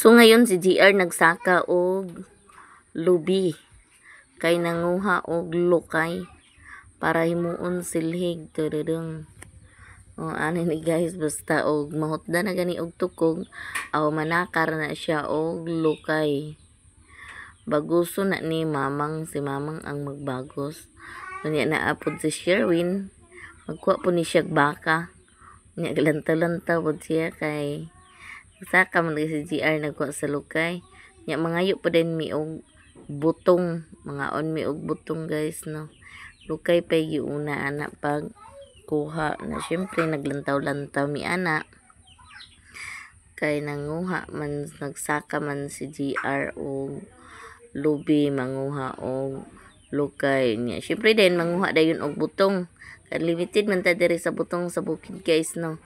So ngayon si GR nagsaka og lubi kay nanguha og lukay para himuon silhig tududong. O ano ni guys, basta og mahutda na gani og tukog aw manakar na siya og lukay. Baguso na ni mamang, si mamang ang magbagos. Unya na apod si Sherwin, magkuha po ni siya baka. Unya galantaw-lantaw pod siya kay saka man si GR nagkuha sa lukay. Nya mangayo pa din mi og butong, mga on mi og butong guys no. Lukay pa giuna ana pag kuha na, syempre naglantaw-lantaw mi ana kay nanguha man, nagsaka man si GR og lubi, manguha og lukay niya. Syempre din manguha dayon og butong. Kay limited man ta diri sa butong sa bukid guys no.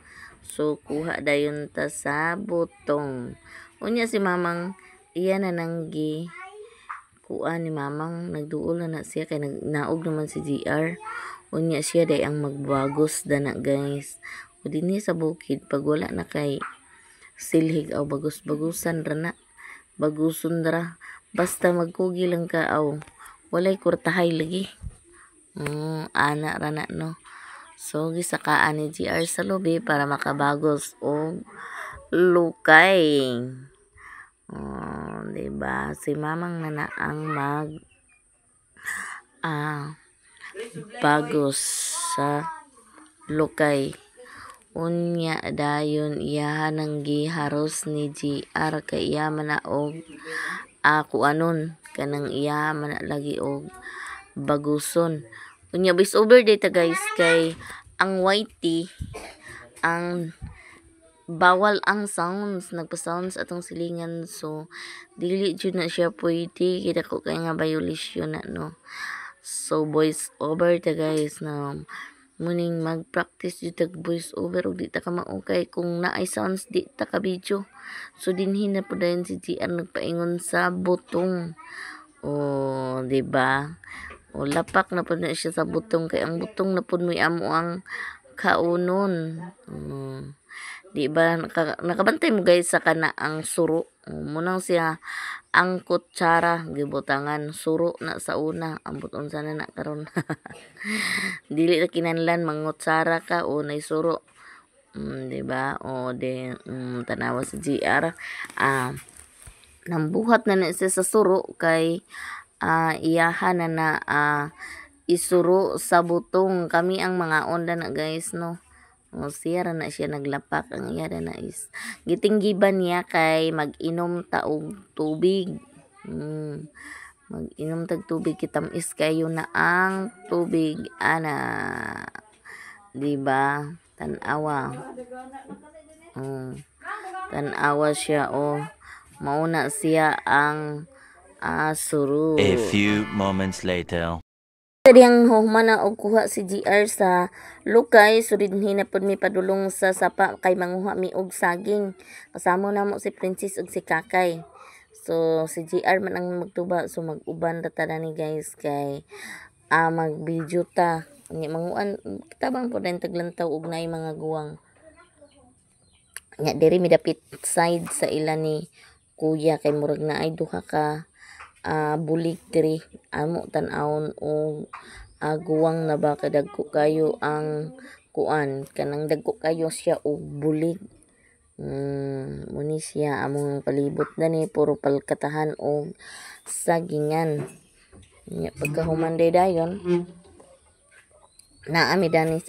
So kuha dayon ta sa butong. Unya si mamang iya na nanggi kuan ni mamang nagduol na siya kay naog naman si GR. Unya siya day ang magbagos dana guys. O dinhi sa bukid pag wala na kay silhig aw bagus-bagusan ra na. Baguson ra. Basta magkugi lang ka aw walay kurtahay lagi. Ana ra na no. So gisakaan ni GR sa lubi para makabagos og lukay. Diba? Si mamang na ang bagos sa lukay. Unya dayon iya nang giharos ni GR kay iya man na og kuanon kanang iya man na lagi og baguson. Unya voice over data guys kay ang YT ang bawal ang sounds, nagpa-sounds atong silingan, so dili jud na siya pwede kay dako kay nga violation na no. So voice over ta guys na muning mag-practice jud tag voice over ug di ta ka maukay kung naay sounds di ta ka video. So dinhin na pud dayon si GR nagpaingon sa butong. Di ba? Lapak na pud na siya sa butong kay ang butong na pud may amo ang kaunon. Di ba nakabantay mo guys sa kana ang suro. Munang siya ang kutsara gibutangan suro na sa una, ambot unsa na na karon. Dili na kinahanglan mangutsara ka o nay suro. Di ba? O de tanawa si GR nambuhat na siya sa suro kay iyahan na isuro sa butong. Kami ang mga onda na guys no. Siya na siya naglapak. Ang iya na is gitinggiban niya kay mag-inom ta og tubig. Mag-inom tag tubig, kitamis kayo na ang tubig ana. Di ba? Tanawa. Tanawa siya mauna siya ang suru. A few moments later. Diyang humana og kuha si GR sa lukay, so dinhi na pud mi padulong sa sapa kay manguha mi og saging. Kasamo na mo si Princess ug si Kakay. So si GR man ang magtuba, so mag-uban ra ta ni guys kay mag-video ta. Nya manguan tabang pud den taglantaw og naay mga guwang. Nya diri mi dapit side sa ila ni kuya kay murag na ay duha ka bulik diri amo tan-awon og guwang na ba kadagko kayo ang kuan kanang dagko kayo siya og bulig. Muni siya among palibot dani puro palkatahan og sagingan. Nya pagkahuman dayon naami dani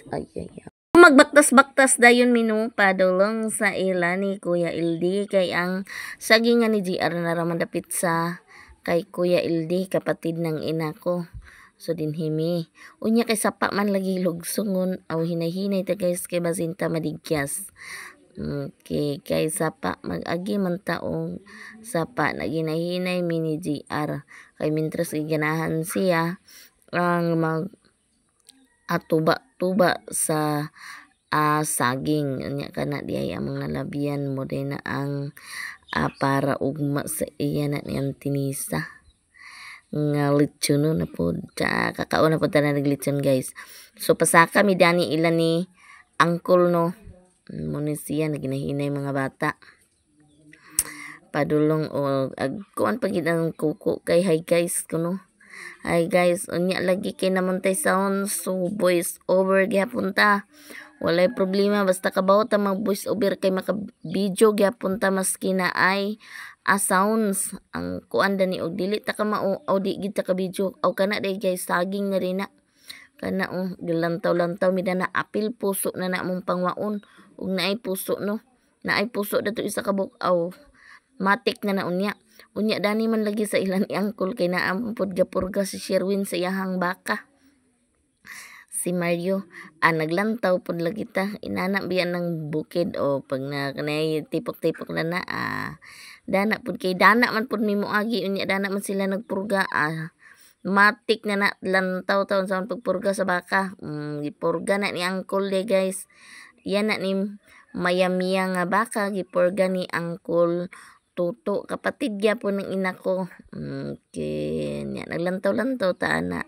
magbaktas-baktas dayon minu padulong sa ila ni Kuya LD kay ang sagingan ni GR na raman dapit sa kay Kuya LD, kapatid ng ina ko. So dinhimi. Unya kay sapa man lagi lugsungon aw hinay-hinay ta guys kay basinta madigyas. Okay, kay sapa mag-agi man taong sapa na ginay-hinay mini GR. Kay mintras iganahan siya ang mag tuba sa saging. Unya kana di ay ang mga labian mo din na ang para ugma sa iya na niyang tinisa nga lechon na po kakao na po tayo naglechon guys. So pasaka mi dani ila ni uncle no muna siya naginahinay mga bata padulong o kuan pagid ang kuko kay hi guys kuno. Hi guys, unya lagi kay namontay sound so voice over gyapon ta. Walay problema basta kabaw ta mag voice over kay maka video gyapon ta maski na ay sounds ang kuan dani og dili ta ka mao di gid ta ka video aw kana day guys saging na rin na kana gilantaw-lantaw mi na apil puso na mong pangwaon ug naay puso no naay puso dato isa ka bukaw matik na unya unya dani man lagi sa ilang angkol kay naampod gapurga si Sherwin sa iyahang baka si Mario naglantaw pud lagi ta inana biya ng bukid o pag na kanay tipok-tipok na dana pud kay dana man pud mi moagi unya dana man sila nagpurga matik na lantaw taon sa pagpurga sa baka gipurga na ni angkol de guys yan na ni mayamiya nga baka gipurga ni angkol Tuto kapatid gyapon ng ina ko okay naglantaw-lantaw ta ana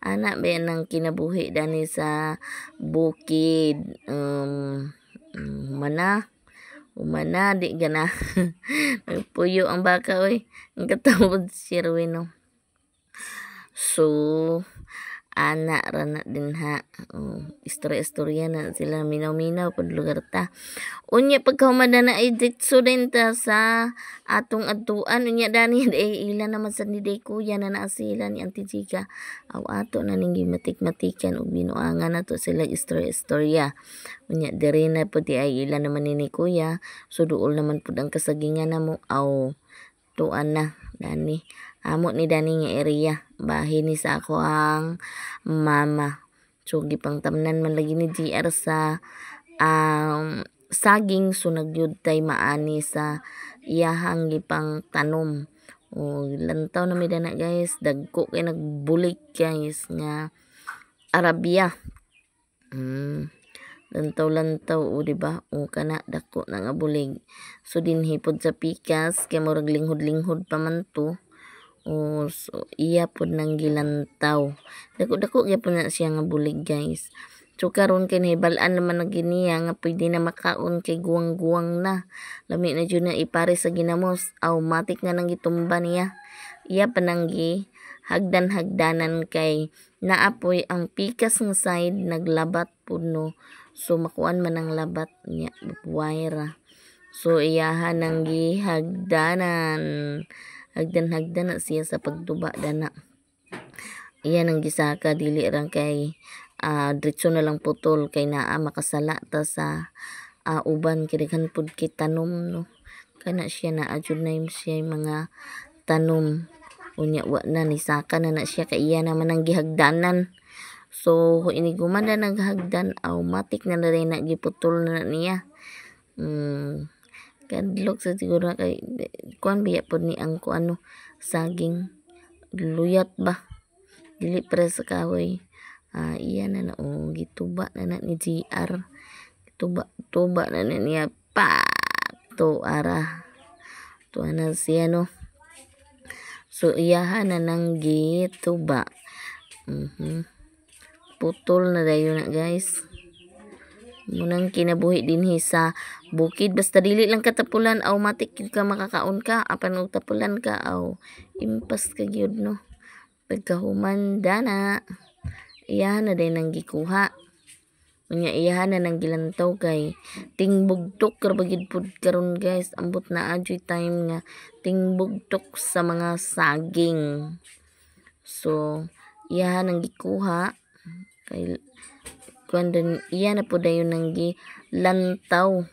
ba nang kinabuhi dani sa bukid umana di gana nagpuyo ang baka oy ang katawod si Sherwin no. So ana rana din ha istorya na sila minaw-minaw pud lugar ta unya pagkahumada na ay ditso din ta sa atong adtuan unya dani ila naman sa ni day kuya na naa sila ni Auntie Chika aw ato na ning gimatik-matikan ug binuangan nato sila istorya unya diri na pud ay ila naman ni kuya so duol naman pud ang kasagingan namo aw tuan na dani amo ni dani nga area bahin ni sa ako ang mama so gipangtamnan man lagi ni GR sa saging so nagyud tay maani sa iyahang gipang tanom o lantaw na mi dana guys dagko kay nagbulik guys nga Arabia lantaw-lantaw o diba o kana dako na nga bulig so dinhi pod sa pikas kay murag linghod-linghod pa man to so iya pod nang gilantaw dako-dako gyapon na siya nga bulig guys so karon kay nahibalaan naman na giniya nga pwede na makaon kay guwang-guwang na lami na jud na ipare sa ginamos matik nga nang gitumba niya iya pa nang hagdan-hagdanan kay naapoy ang pikas nga side naglabat pud no so makuan man ang labat niya wire so iyahan nang gihagdanan hagdan na siya sa pagduba dana iyan ang gisaka dili rang kay diretso na lang putol kay naa makasala ta sa uban kirikan pud kay tanom no kana siya naa jud na siya mga tanom unya wa na ni saka na siya kay iya naman ang gihagdanan so ini gumanda naghagdan matik na rin na giputol na niya kadlok sa siguro kay kuan biya pod ni ang kuano saging luyat ba dili pre sa kahoy iya na gituba na ni GR tuba na niya pa to ara to ana siya no so iyahan na nang gituba putol na dayon na guys munang kinabuhi dinhi sa bukid basta dili lang katapulan matik ka makakaon ka apan og tapulan ka impas ka gyud no pagkahuman dana iyahan na day nang gikuha unya iyahan na nang gilantaw kay tingbugtok karbagid pud karon guys ambot na adyoy time nga tingbugtok sa mga saging so iyahan nang gikuha kay kuando iya na po dayon nang gilantaw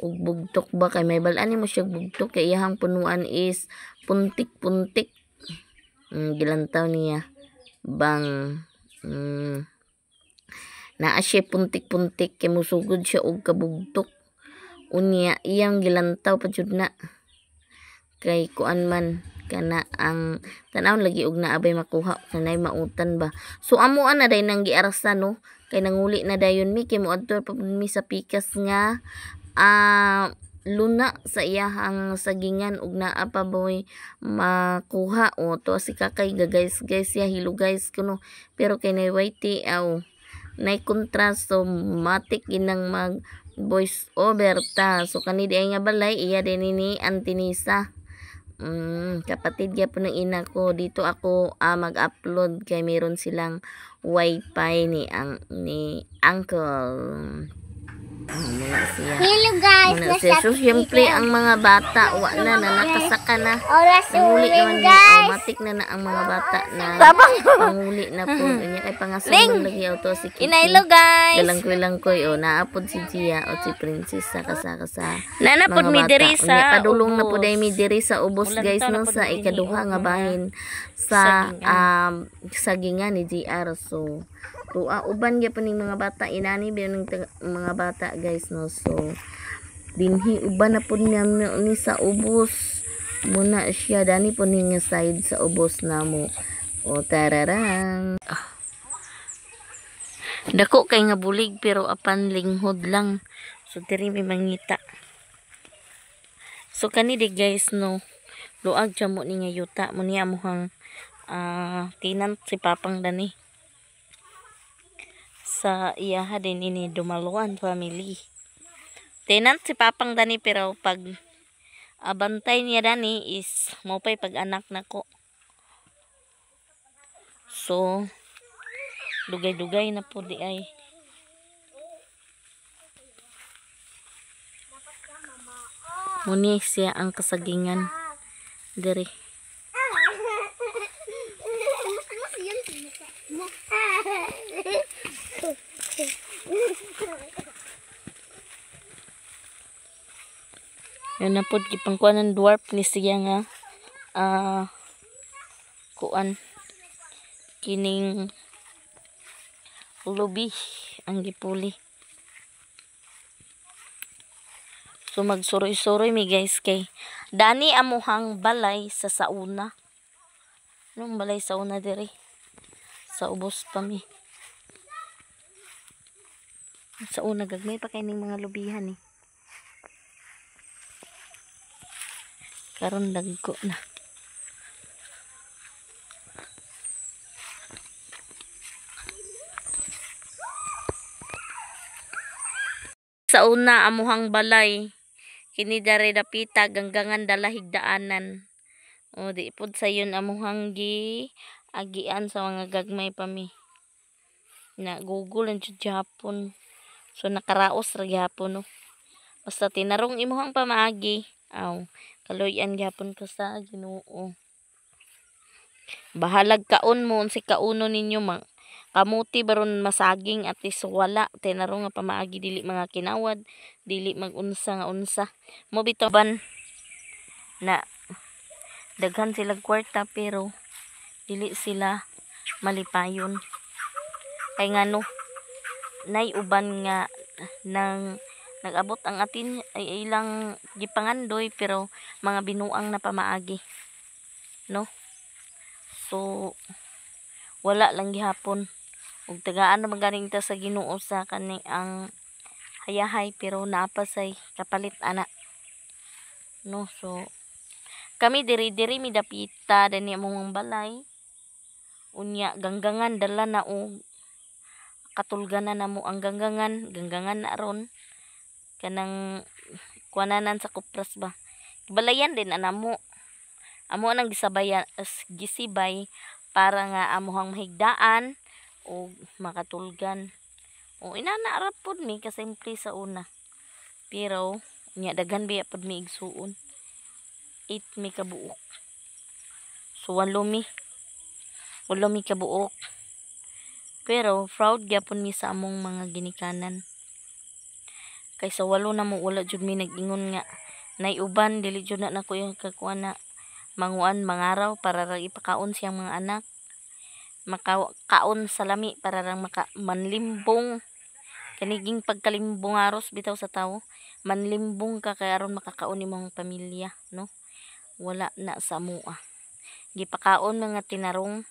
ug bugtok ba kay may balaan mo siya bugtok kay iyahang punuan is puntik-puntik gilantaw niya bang naa siya puntik-puntik kay musugod siya og kabugtok unya iyang gilantaw pa jud na kay kuan man kana ang tanaw lagi og naabay makuha kanay mautan ba so amo ana day nang giarsa no kay nanguli na dayon mi kay moadto pa mi sa pikas nga luna sa iyahang sagingan ug naa pa boy makuha to si kakay guys ya hilo guys kuno pero kay nay white nay contrast so matik ginang voice over ta. So kani di ay nga balay iya din ni Antinisa. Kapatid po ng ina ko. Dito ako mag-upload kay meron silang wifi ni uncle. Muna siya. Hello guys, Muna siya. So, syempre, ang mga bata, wala na, nakasaka na. oras Nanguli naman uwing niya. guys. Matik na ang mga bata na panguli na po. Kanya kay pangasaman lagi auto si Kiki. Inailo guys. Galangkoy-langkoy. Naapod si Gia o si Princess sa kasaka sa Nanapod mga mi bata. diri sa Unya, padulong na po ubos. dahil mi diri sa ubos Ulan guys taon no na po sa din ikaduha ini, nga bahin sa sagingan ni GR. So uban gyud po ning mga bata inani ba ng mga bata guys no. So dinhi uban na po niya ni sa ubos muna siya dani po ning side sa ubos namo. O tararang. Dako kay nga bulig pero apan linghod lang. So diri may mangita. So kani di guys no. Luag siya mo ni nga yuta mo niya amuhang tinant si Papang Dani. Sa iyaha din ini Dumaluan family. Tenant si Papang Dani pero pag bantay niya Dani is maupay pag anak nako. So dugay-dugay na po di ay. Muni siya ang kasagingan diri. Yan na po gipangkuan ng dwarf ni siya nga kuan kining lubi ang gipuli. So magsuroy-suroy mi guys kay dani amuhang balay sa sauna. Anong balay sauna diri? Sa ubos pa mi. Sa una gagmay pa kay ning mga lubihan eh. Karon dagko na. Sa una amuhang balay kini dare dapita ganggangan dala higdaanan. O di pud sayon amuhang agian sa mga gagmay pa mi. Na Google ang Japon. So nakaraos ra gyapon no. Basta tinarong imuhang pamaagi. Kaloyan gyapon ko sa Ginoo. Bahalag kaon mo unsi kauno ninyo kamuti baron masaging at least wala tinarong nga pamaagi dili mga kinawad, dili magunsa nga unsa. Mo bitaban na daghan sila kwarta pero dili sila malipayon. Kay ngano nay uban nga nang nag-abot ang atin ay ilang gipangandoy pero mga binuang na pamaagi no. So wala lang gihapon ug tagaan na magaling ta sa Ginoo sa kani ang hayahay pero naapasay kapalit ana no. So kami diri mi dapita dani among balay unya ganggangan dala na og katulganan namo ang ganggangan na ron kanang kuananan sa kupras ba balayan din anamo amo nang gisibay para nga amuhang mahigdaan o makatulgan o inana ra pud mi kasimple sa una pero nya daghan biya pud mi igsuon 8 mi kabuok so 8 mi kabuok pero proud gyapon mi sa among mga ginikanan. Kaysa 8 na mo wala jud mi nag-ingon nga nay uban dili jud na nako yung kakuan na manguan mangaraw para ra ipakaon siyang mga anak. Makaon sa lami para ra manlimbong kaniging pagkalimbong aros bitaw sa tawo. Manlimbong ka kay aron makakaon imong pamilya no. Wala na sa mua. Gipakaon mga tinarong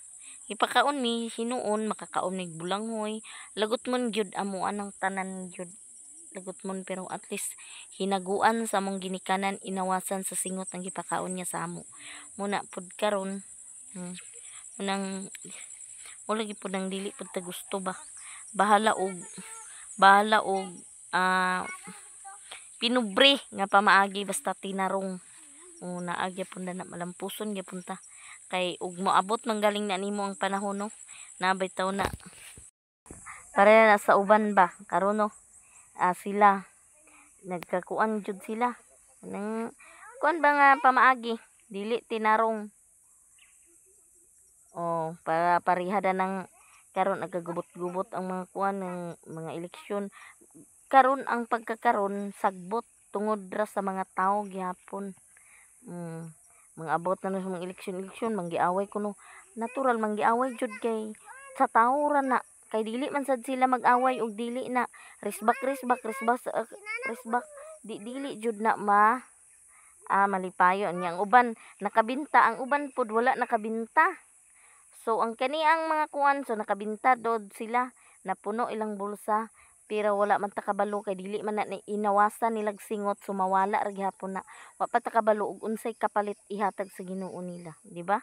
ipakaon mi hinuon makakaon mig bulanghoy lagot mon gyud amo anang tanan gyud lagot mon pero at least hinaguan sa among ginikanan inawasan sa singot ang gipakaon niya sa amo muna pud karon munang wala gyud pud ang dili pud ta gusto ba bahala og pinubre nga pamaagi basta tinarong. Naagya punta na malampuson gyapon ta. Kay ug moabot man galing na nimo ang panahon no. Nabay taw na. Para na sa uban ba karon no. Sila nagkakuan jud sila. Nang kuan ba nga pamaagi dili tinarong. Para parihada ng karon nagagubot-gubot ang mga kuan ng mga eleksyon. Karon ang pagkakaron sagbot tungod ra sa mga tawo gihapon. Mga abot na sa mga eleksyon manggiaway kuno. Natural manggiaway jud kay sa tawo ra na kay dili man sad sila mag-away og dili na risbak dili jud na malipayon niya ang uban nakabinta ang uban pud wala nakabinta. So ang kaniang mga kuan so nakabinta dod sila napuno ilang bulsa pero wala man ta kabalo kay dili man na inawasan nilag singot sumawala ra gihapon na wa pa ta kabalo og unsay kapalit ihatag sa Ginoo nila, di ba?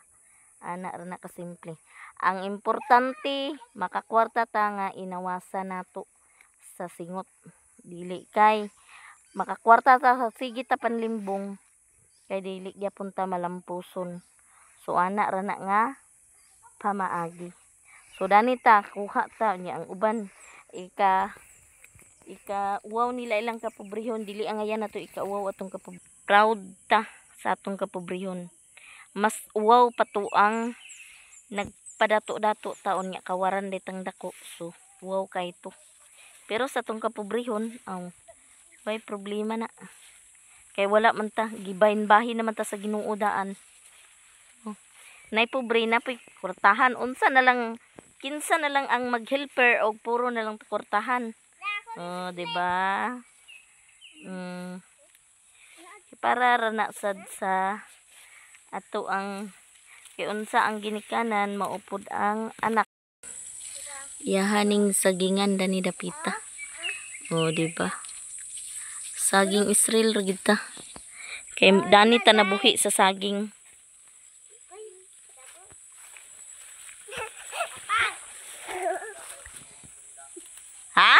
Ana ra na kasimple. Ang importante makakwarta ta nga inawasan nato sa singot. Dili kay makakwarta ta sa sige ta panlimbong kay dili gyapon ta malampuson. So ana ra na nga pamaagi. So danita kuha ta niya ang uban ika-uwaw nila ilang kapobrehon dili ang ayan nato ika-uwaw atong proud ta sa atong kapobrehon. Mas uwaw pato ang nagpadato-dato taon nga kawaran ditang dako. So uwaw kay to. Pero sa atong kapobrehon may problema na. Kay wala man ta gibahin-bahin naman ta sa Ginoo daan. Nay pobre na po'y kurtahan unsa na lang kinsa na lang ang mag-helper og puro na lang kurtahan. Di ba? Para ra na sad sa ato ang kay unsa ang ginikanan maupod ang anak. Yahaning sagingan dani dapita. Di ba? Saging Israel ra gid ta. Kay dani ta nabuhi sa saging. Ha?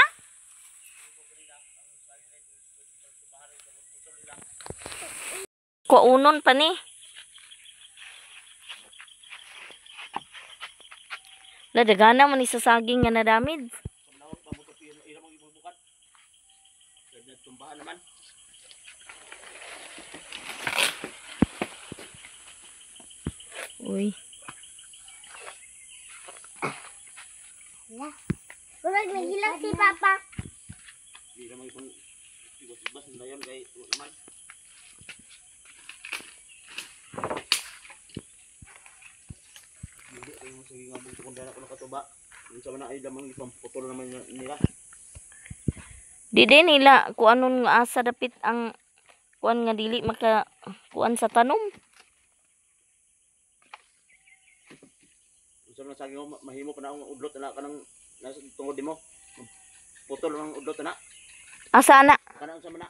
Kuunon pa ni. Nadagana mo ni sa saging nga nadamid. Uy. Wala nagilang si Papa. Hindi naman itong ibas-ibas na yun kay naman. Hindi ko yung sige nga bukto kung dala ko nakatuba. Yung sa mana ay lamang ipang putol naman nila. Di din nila kung anong asa dapit ang kuan nga dili maka kuan sa tanom. Yung sa mana saging mo mahimo pa na ang udlot na kanang nasa tungod mo. Putol ang udlot na. Asa na? Kanang sa mana.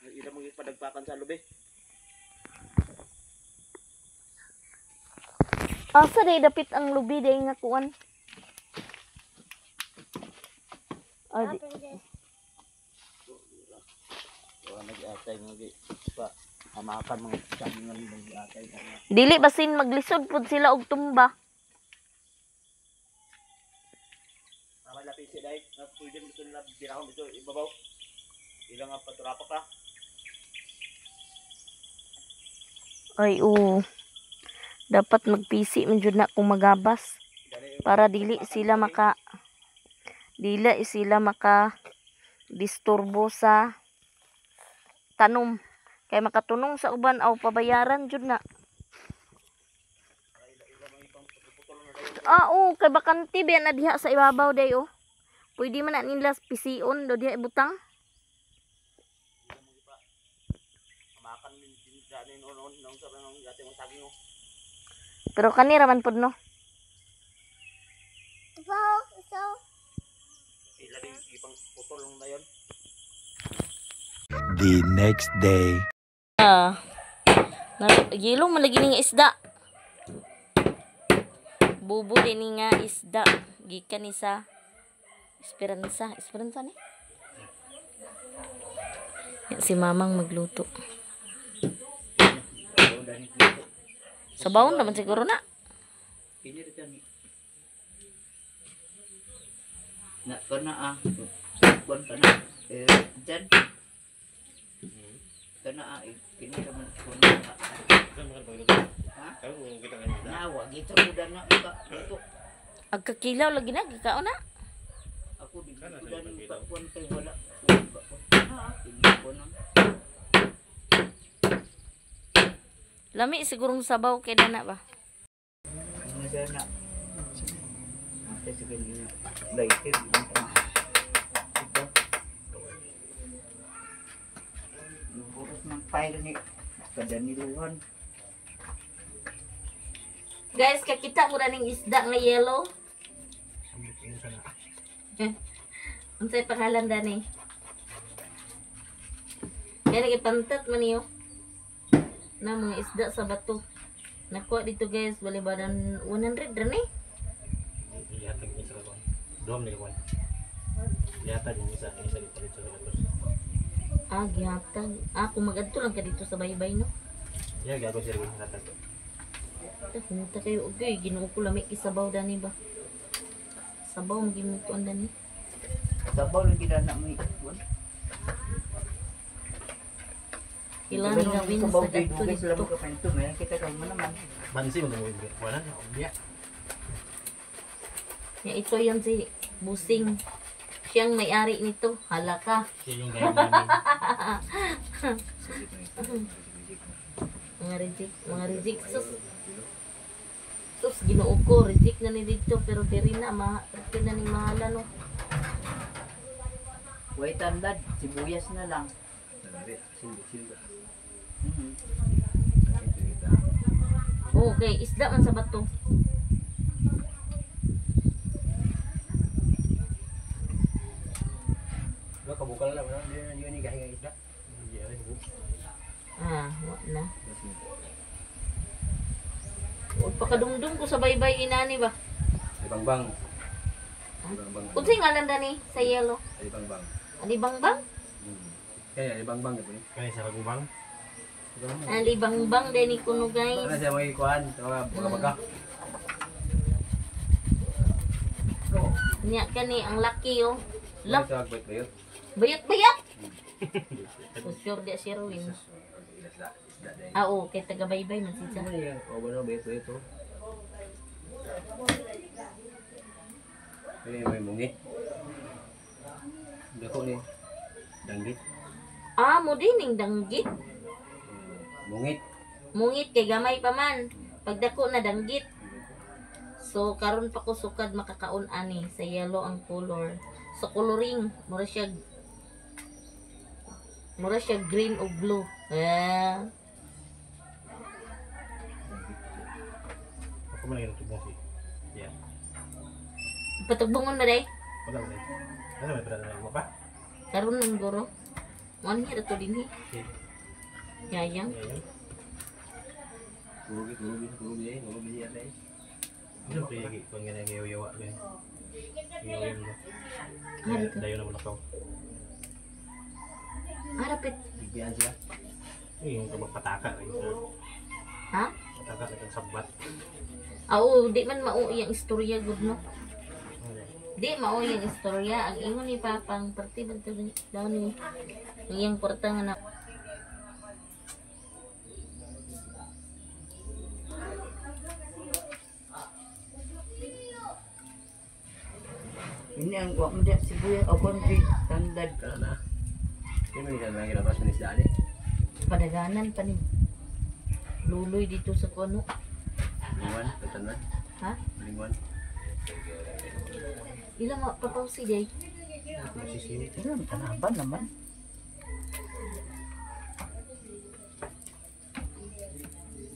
Ila mo ipadagpakan sa lubi. Asa day dapit ang lubi day nga kuan? Di. Wala nag-atay pa hamakan mga saging nga nag-atay. Dili basin maglisod pud sila og tumba. Lapisi dahil na pwede mo ito nila binahon dito ibabaw ilang paturapak ka Ay dapat magpisi man jud na kung magabas para dili sila maka disturbo sa tanom kay makatunong sa uban aw pabayaran jud na. Kay bakante ba na diha sa ibabaw day pwede man na nila pision do diha ibutang. hamakan din dyan noon nung sa nang dati mo saging mo Pero kanira man pud no. So, ila din ipang putol na yun. The next day. Gilong man lagi nga isda. Bubo din nga isda gikan ni sa Esperanza ni. Yan, si mamang magluto. Sabaw naman siguro na. Pinir ka ni. Na ko na Bon ka na. Dyan. Ka na pinir man ko na. Ha? Nawa gito ko na ito. Agkakilaw lagi na gikao na. Ako di ko dan pakwan kay wala. Hindi ko na. Lami sigurong sabaw kay dana ba. Ano dyan na? Ate sige niyo. Later. Ito. Nuburos ng file ni kada niluhan. Guys, kakita mo na ning isda nga yellow. Unsay pangalan dani? Kaya nagipantat man niyo na mga isda sa bato. Nakuha dito guys, balibadan 100 rin eh. Ihatag niya sa kawan. Dom ni kawan. Ihatag niya sa dito sa katos. Gihatag. Kung magadto lang ka dito sa baybay no. Ya gago siya rin ihatag. Pumunta kayo, okay, ginoo ko lamig isabaw dani ba? Sabaw mo ginutuan dani. Sabaw lang gidana mo ikon. Ilan nga win sa dagto Guys, dito. lamo ka pento, may kita kay mo naman. Bansi mo tunggu wala na biya. Ya, ito yan si Busing. Siyang may-ari nito. Hala ka. Siya yung gaya namin. Mga reject. Sus, ginoo ko. Reject na ni dito. Pero diri na. Reject na ni mahala no. Way tandad, sibuyas na lang. Okay, isda man sa bato. Lo kabukal lang na dia ni gahinga isda. Dia rin bu. Wa na. O pakadungdung ko sa baybay inani ba? Bang-bang. Unsay ngalan dani sa yellow? Bang-bang. Ali Bangbang? Kaya bang-bang gitu ni. Kaya sa kabang. Ali Bangbang dani kuno guys. Ano siya may kuan, baga-baga. Nya kani ang laki oh. Lak, Tawag ba kayo? bayat-bayat. So sure dia si Erwin. Oo, kay taga baybay man siya. Ano yan? O ba na ba ito? May mungit. Dako ni. Danggit. Mo dining danggit. Mungit. Mungit kay gamay pa man. Pagdako na danggit. So karon pa ko sukad makakaon ani sa yellow ang color. Sa coloring, mura siya green o blue. Ako man yung tubong si. Yeah. Patugbungon na day. Wala mo na. Ano may pera na mo pa? Karon nang guro. Mo ni ato dinhi. Yayang. Kurugi yan eh. Ano pa yung kung nga nag-iyawa ba yun? Iyawa mo. Dayo na mo na ko. Harapit. Bigyan siya. Yung magpataka. Ha? Pataka na yung sabat. Oo, di man mao iyang istorya gud no. Di mao iyang istorya ang ingon ni papang perti bantu daw ni iyang kwarta nga na. Ini ang wak mo diya sibuyas o konti tandad. Kala na. Hindi mo nila ginabas ng isda ni. Padaganan pa ni luloy dito sa kuno. Lingwan, pagtanwan. Ha? Lingwan. Ilang papausi day. Sisim. Ilan tanaban naman.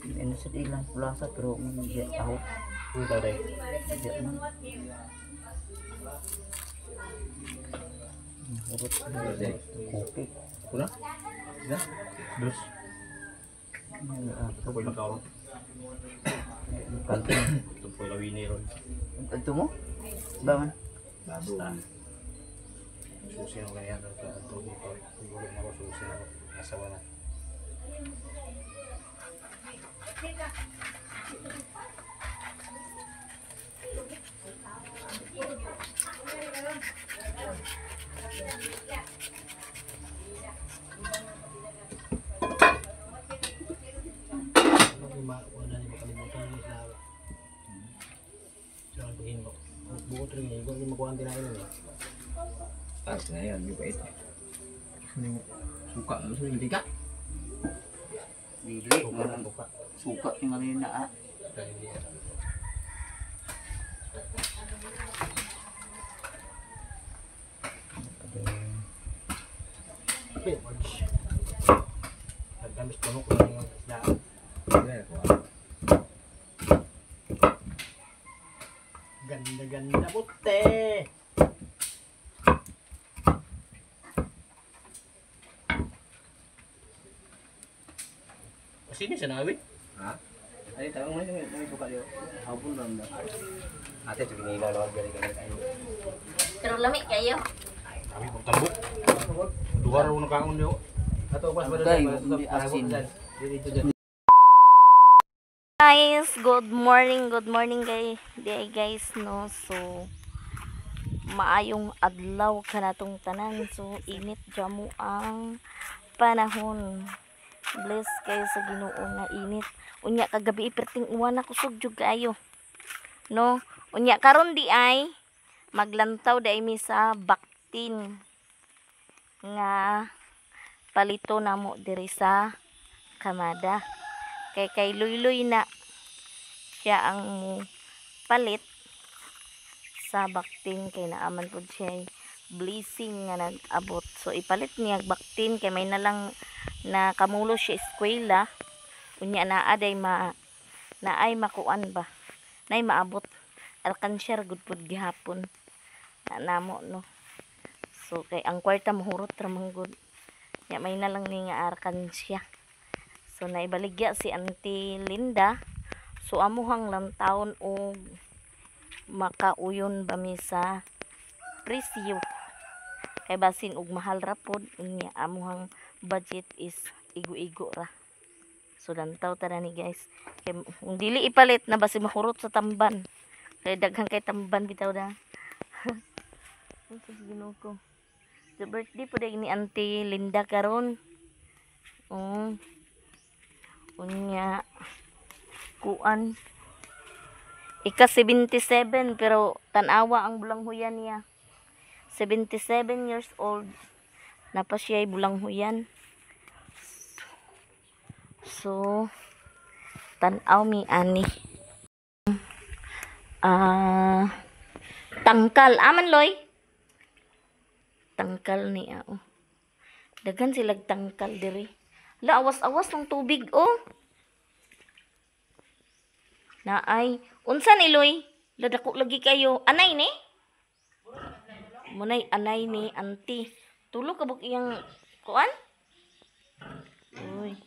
Ini sa ilang plaza pero hindi tahu. Ano tao day? Hindi man. Urut Day. kopi. Kuna? Isda? Dus. Ano Kapoy makaw. kantin. Tumpoy lawini ron. Ito mo? Ba man? Basta. susi ako kaya ito dito. Siguro na ako susi ako. Asawa na. Wala ni makalimutan ni Lawa. Jangan begini kok. Buko ring ini, kok lima kuantin aja nih. Tapos na yun, yung bait. Suka lu sering tiga. Dili, Suka mga suka. suka yung ano yun na ah. Dari dia. Oke, bagus. Habis penuh dengan isda. Ganda-ganda putih. Sini sana Awi. Ha? Ay, tawag mo may suka yun. Hapon lang na. Ate, ito ginila lang galing kayo. Pero lami kayo. Kami pagtabuk. Dua raw nakaon niyo. Ato pas pada Okay, tayo, hindi asin. Dito dyan. Guys, good morning guys no. So maayong adlaw kanatong tanan. So init jamo ang panahon. Bless kayo sa Ginoo nga init. Unya kagabi iperting uwan ako sugyog kaayo. No, unya karon di ay maglantaw dai mi sa baktin nga palito namo diri sa Kamada. Kay Luy na siya ang palit sa baktin kay naaman pud siya blessing nga nag-abot. So ipalit niya baktin kay may nalang na kamulo siya eskwela. Unya naay makuan ba? Nay maabot alkansyar gud pud gihapon. Namo no. So kay ang kwarta mahurot ra man gud. Nya may nalang ni nga arkansya. So naibaligya si Auntie Linda. So amuhang lang taon og makauyon ba mi sa presyo. Kay basin og mahal ra pod unya amuhang budget is igo-igo ra. So lantaw ta ni guys. Kay kung dili ipalit na basi mahurot sa tamban. Kay daghang kay tamban bitaw da. Ginoo ko. The birthday po ni Auntie Linda karon. Unya kuan ika 77 pero tanawa ang bulanghuyan niya. 77 years old na pa siya bulanghuyan. So tanaw mi ani. Tangkal aman loy. Tangkal ni daghan sila tangkal diri. La awas-awas ng tubig Naay unsa ni Loy? Ladako lagi kayo. Anay ni? Munay anay ni auntie. Tulo ka buk iyang kuan? Uy.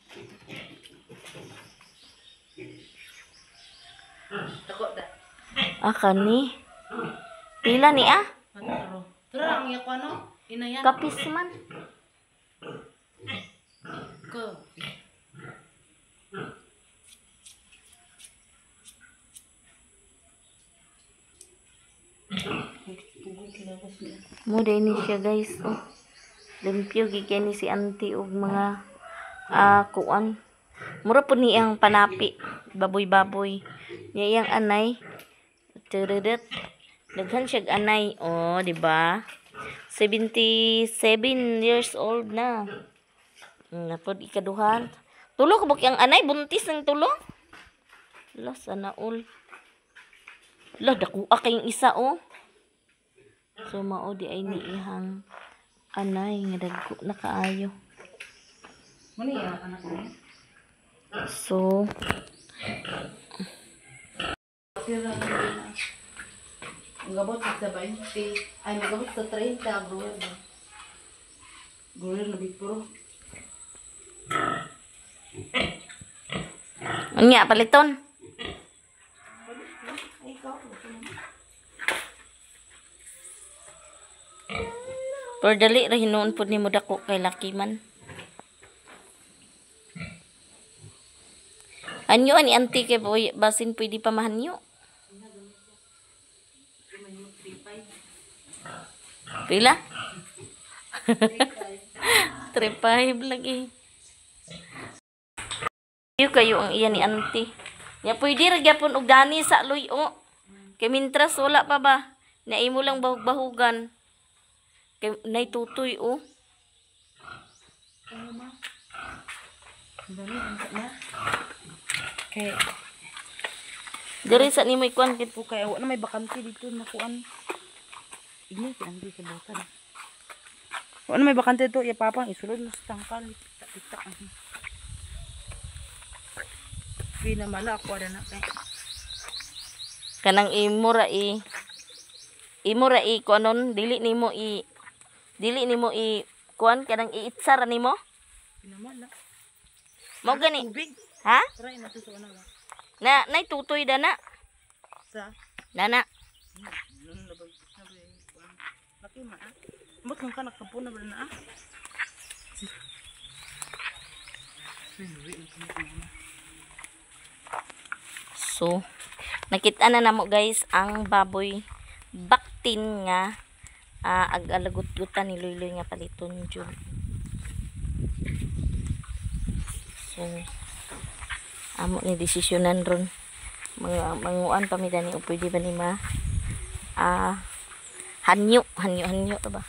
Dako da. Kani. Pila ni Tara ang iya ko ano? Inayan Kapis man. ko. Muday ni siya guys. Limpyo gigay ni si auntie og mga kuan. Mura po niyang panapi. Baboy-baboy. Niya iyang anay. Turudet. Daghan siya anay. Di ba? 77 years old na. Napod ikaduhan. Tulo ka ang anay buntis ng tulo. La sana all. La dakuha kayong isa So mao di ay niihang anay nga dagko na kaayo. Mano ya anak ko? So Magabot sa 20. Ay magabot sa 30 bro. Gruel lebih puro. unya paliton. Pero dali ra hinuon pud nimo dako kay laki man. Anyo ani auntie kay boy basin pwede pa mahanyo. Pila? 3.5 lagi. Iyo kayo ang iya ni auntie. Ya pwede ra gyapon og gani sa luyo. Kay mintras wala pa ba? Naimo lang bahug-bahugan. Kay nay tutoy oh. Kay Diri sa nimo ikuan kit po kay wala may bakante dito nakuan. Ini si Andy sa butan. Wala may bakante to, ya papang isulod mo sa tangkal. Kita. Pinamala ako ada na kay. kanang imo ra kuanon dili nimo kuan kanang iitsar nimo. Pinamala. Mao gani. Tubig. Ha? Try na to sa una. Na nay tutoy dana. Sa Dana. laki ma. Mbot nang kanak kapuna ba na ah. So, nakita na namo guys ang baboy baktin nga ag-alagot-gutan ni Luloy nga paliton jud. So, amo ni desisyonan ron. Manguan pa mi dani o pwede ba ni ma hanyo to ba?